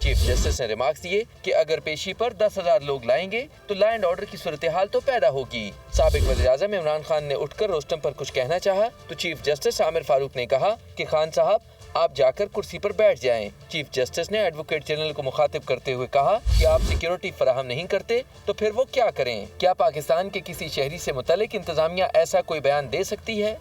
Chief justice نے remarks دیے کہ اگر پیشی پر 10,000 لوگ لائیں گے تو لا اینڈ آرڈر کی صورتحال تو پیدا ہوگی۔ سابق وزیر اعظم عمران خان نے اٹھ کر روستم پر کچھ کہنا چاہا تو چیف جسٹس عامر فاروق نے کہا کہ خان صاحب آپ جا کر کرسی پر بیٹھ جائیں۔ چیف جسٹس نے ایڈوکیٹ جنرل کو مخاطب کرتے ہوئے کہا کہ آپ سیکیورٹی فراہم نہیں کرتے تو پھر وہ کیا کریں؟ کیا پاکستان کے کسی شہری سے متعلق انتظامیہ ایسا کوئی بیان دے سکتی ہے؟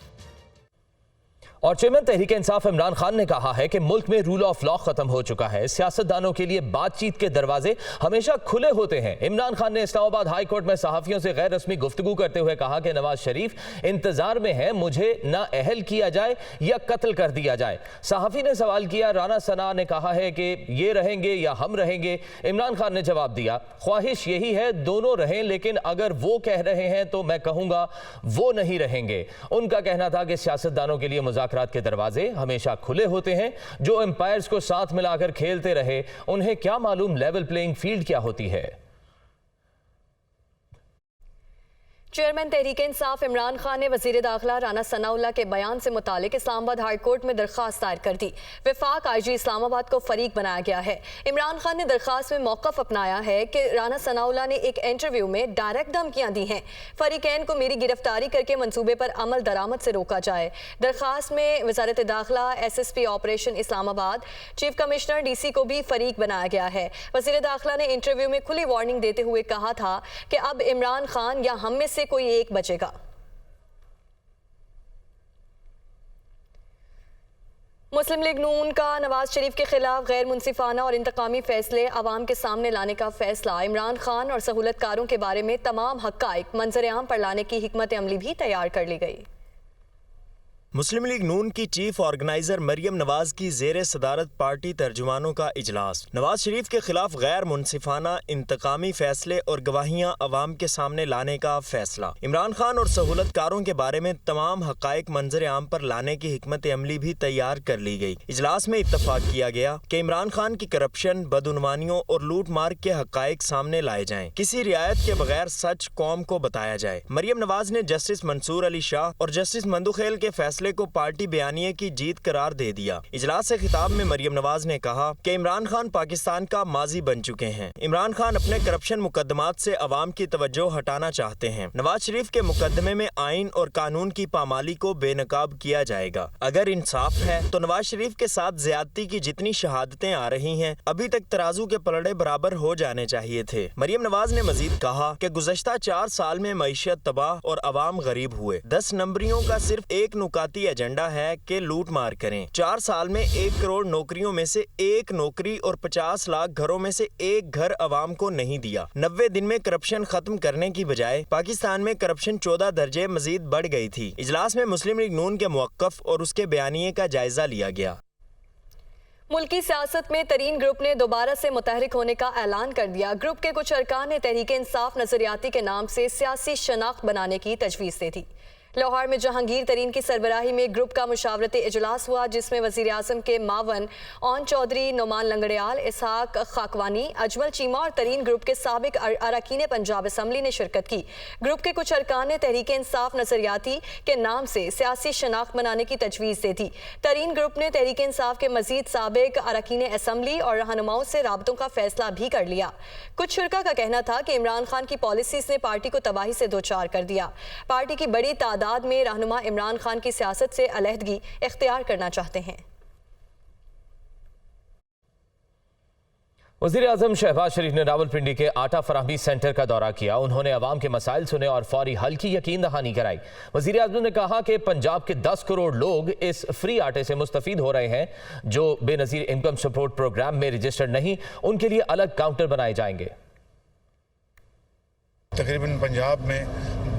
اور چیئرمین تحریک انصاف عمران خان نے کہا ہے کہ ملک میں رول آف لا ختم ہو چکا ہے، سیاستدانوں کے لیے بات چیت کے دروازے ہمیشہ کھلے ہوتے ہیں۔ عمران خان نے اسلام آباد ہائی کورٹ میں صحافیوں سے غیر رسمی گفتگو کرتے ہوئے کہا کہ نواز شریف انتظار میں ہیں مجھے نہ اہل کیا جائے یا قتل کر دیا جائے۔ صحافی نے سوال کیا رانا ثنا نے کہا ہے کہ یہ رہیں گے یا ہم رہیں گے؟ عمران خان نے جواب دیا خواہش یہی ہے دونوں رہیں، لیکن اگر وہ کہہ رہے ہیں تو میں کہوں گا وہ نہیں رہیں گے۔ ان کا کہنا تھا کہ سیاستدانوں کے لیے مذاکرات کے دروازے ہمیشہ کھلے ہوتے ہیں، جو امپائرز کو ساتھ ملا کر کھیلتے رہے انہیں کیا معلوم لیول پلینگ فیلڈ کیا ہوتی ہے۔ چیئرمین تحریک انصاف عمران خان نے وزیر داخلہ رانا ثناء اللہ کے بیان سے متعلق اسلام آباد ہائی کورٹ میں درخواست دائر کر دی۔ وفاق آئی جی اسلام آباد کو فریق بنایا گیا ہے۔ عمران خان نے درخواست میں موقف اپنایا ہے کہ رانا ثناء اللہ نے ایک انٹرویو میں ڈائریکٹ دھمکیاں دی ہیں، فریقین کو میری گرفتاری کر کے منصوبے پر عمل درآمد سے روکا جائے۔ درخواست میں وزارت داخلہ، ایس ایس پی آپریشن اسلام آباد، چیف کمشنر ڈی سی کو بھی فریق بنایا گیا ہے۔ وزیر داخلہ نے انٹرویو میں کھلی وارننگ دیتے ہوئے کہا تھا کہ اب عمران خان یا ہم میں سے کوئی ایک بچے گا۔ مسلم لیگ نون کا نواز شریف کے خلاف غیر منصفانہ اور انتقامی فیصلے عوام کے سامنے لانے کا فیصلہ، عمران خان اور سہولت کاروں کے بارے میں تمام حقائق منظر عام پر لانے کی حکمت عملی بھی تیار کر لی گئی۔ مسلم لیگ نون کی چیف آرگنائزر مریم نواز کی زیر صدارت پارٹی ترجمانوں کا اجلاس۔ نواز شریف کے خلاف غیر منصفانہ انتقامی فیصلے اور گواہیاں عوام کے سامنے لانے کا فیصلہ، عمران خان اور سہولت کاروں کے بارے میں تمام حقائق منظر عام پر لانے کی حکمت عملی بھی تیار کر لی گئی۔ اجلاس میں اتفاق کیا گیا کہ عمران خان کی کرپشن، بدعنوانیوں اور لوٹ مار کے حقائق سامنے لائے جائیں، کسی رعایت کے بغیر سچ قوم کو بتایا جائے۔ مریم نواز نے جسٹس منصور علی شاہ اور جسٹس مندوخیل کے فیصلے کو پارٹی بیانیے کی جیت قرار دے دیا۔ اجلاس سے خطاب میں مریم نواز نے کہا کہ عمران خان پاکستان کا ماضی بن چکے ہیں۔ عمران خان اپنے کرپشن مقدمات سے عوام کی توجہ ہٹانا چاہتے ہیں۔ نواز شریف کے مقدمے میں آئین اور قانون کی پامالی کو بے نقاب کیا جائے گا۔ اگر انصاف ہے تو نواز شریف کے ساتھ زیادتی کی جتنی شہادتیں آ رہی ہیں ابھی تک ترازو کے پلڑے برابر ہو جانے چاہیے تھے۔ مریم نواز نے مزید کہا کہ گزشتہ 4 سال میں معیشت تباہ اور عوام غریب ہوئے۔ 10 نمبریوں کا صرف ایک نکاتی ایجنڈا ہے کہ لوٹ مار کریں۔ 4 سال میں 1 کروڑ نوکریوں میں سے 1 نوکری اور 50 لاکھ گھروں میں سے 1 گھر عوام کو نہیں دیا۔ 90 دن میں کرپشن ختم کرنے کی بجائے پاکستان میں کرپشن 14 درجے مزید بڑھ گئی تھی۔ اجلاس میں مسلم لیگ نون کے موقف اور اس کے بیانیے کا جائزہ لیا گیا۔ ملکی سیاست میں ترین گروپ نے دوبارہ سے متحرک ہونے کا اعلان کر دیا۔ گروپ کے کچھ ارکان نے تحریک انصاف نظریاتی کے نام سے سیاسی شناخت بنانے کی تجویز دے دی۔ لاہور میں جہانگیر ترین کی سربراہی میں گروپ کا مشاورتی اجلاس ہوا، جس میں وزیر اعظم کے معاون اون چودھری، نعمان لنگڑیال، اسحاق خاکوانی، اجمل چیمہ اور ترین گروپ کے سابق اراکین پنجاب اسمبلی نے شرکت کی۔ گروپ کے کچھ ارکان نے تحریک انصاف نظریاتی کے نام سے سیاسی شناخت بنانے کی تجویز دے دی۔ ترین گروپ نے تحریک انصاف کے مزید سابق اراکین اسمبلی اور رہنماؤں سے رابطوں کا فیصلہ بھی کر لیا۔ کچھ شرکا کا کہنا تھا کہ عمران خان کی پالیسیز نے پارٹی کو تباہی سے دوچار کر دیا۔ پارٹی کی بڑی تعداد میں رہنما عمران خان کی سیاست سے علیحدگی اختیار کرنا چاہتے ہیں۔ وزیر اعظم شہباز شریف نے راولپنڈی کے آٹا فراہمی سینٹر کا دورہ کیا۔ انہوں نے عوام کے مسائل سنے اور فوری حل کی یقین دہانی کرائی۔ وزیر اعظم نے کہا کہ پنجاب کے 10 کروڑ لوگ اس فری آٹے سے مستفید ہو رہے ہیں جو بے نظیر انکم سپورٹ پروگرام میں رجسٹرڈ نہیں، ان کے لیے الگ کاؤنٹر بنائے جائیں گے۔ تقریباً پنجاب میں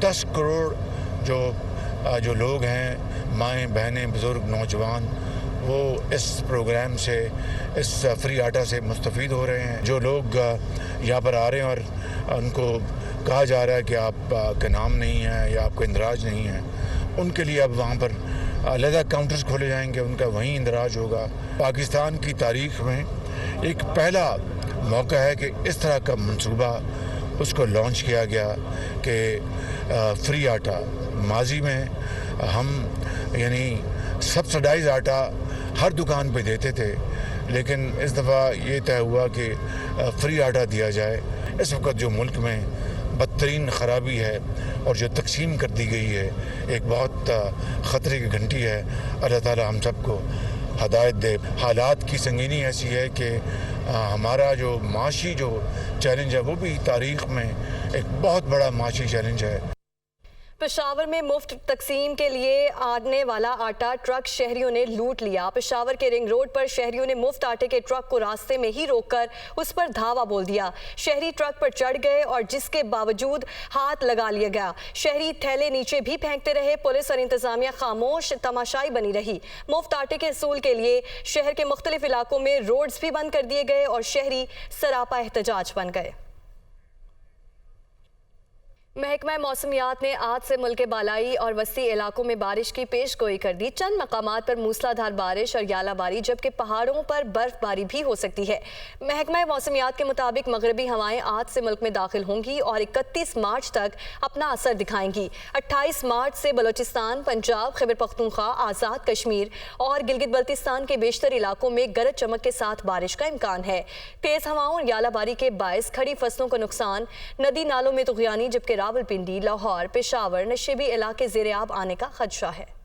10 کروڑ جو لوگ ہیں، مائیں بہنیں بزرگ نوجوان، وہ اس پروگرام سے، اس فری آٹا سے مستفید ہو رہے ہیں۔ جو لوگ یہاں پر آ رہے ہیں اور ان کو کہا جا رہا ہے کہ آپ کا نام نہیں ہے یا آپ کا اندراج نہیں ہے، ان کے لیے اب وہاں پر علیحدہ کاؤنٹرز کھولے جائیں گے، ان کا وہیں اندراج ہوگا۔ پاکستان کی تاریخ میں ایک پہلا موقع ہے کہ اس طرح کا منصوبہ اس کو لانچ کیا گیا کہ فری آٹا۔ ماضی میں ہم یعنی سبسڈائز آٹا ہر دکان پہ دیتے تھے، لیکن اس دفعہ یہ طے ہوا کہ فری آٹا دیا جائے. اس وقت جو ملک میں بدترین خرابی ہے اور جو تقسیم کر دی گئی ہے ایک بہت خطرے کی گھنٹی ہے. اللہ تعالی ہم سب کو ہدایت دے. حالات کی سنگینی ایسی ہے کہ ہمارا جو معاشی جو چیلنج ہے وہ بھی تاریخ میں ایک بہت بڑا معاشی چیلنج ہے. پشاور میں مفت تقسیم کے لیے آنے والا آٹا ٹرک شہریوں نے لوٹ لیا. پشاور کے رنگ روڈ پر شہریوں نے مفت آٹے کے ٹرک کو راستے میں ہی روک کر اس پر دھاوا بول دیا. شہری ٹرک پر چڑھ گئے اور جس کے باوجود ہاتھ لگا لیا گیا. شہری تھیلے نیچے بھی پھینکتے رہے. پولیس اور انتظامیہ خاموش تماشائی بنی رہی. مفت آٹے کے حصول کے لیے شہر کے مختلف علاقوں میں روڈز بھی بند کر دیے گئے اور شہری سراپا احتجاج بن گئے. محکمہ موسمیات نے آج سے ملک کے بالائی اور وسطی علاقوں میں بارش کی پیش گوئی کر دی. چند مقامات پر موسلا دھار بارش اور یالہ باری جبکہ پہاڑوں پر برف باری بھی ہو سکتی ہے. محکمہ موسمیات کے مطابق مغربی ہوائیں آج سے ملک میں داخل ہوں گی اور 31 مارچ تک اپنا اثر دکھائیں گی. 28 مارچ سے بلوچستان، پنجاب، خیبر پختونخوا، آزاد کشمیر اور گلگت بلتستان کے بیشتر علاقوں میں گرج چمک کے ساتھ بارش کا امکان ہے. تیز ہواؤں اور یالہ باری کے باعث کھڑی فصلوں کو نقصان، ندی نالوں میں طغیانی جبکہ راولپنڈی، لاہور، پشاور، نشیبی علاقے زیر آب آنے کا خدشہ ہے.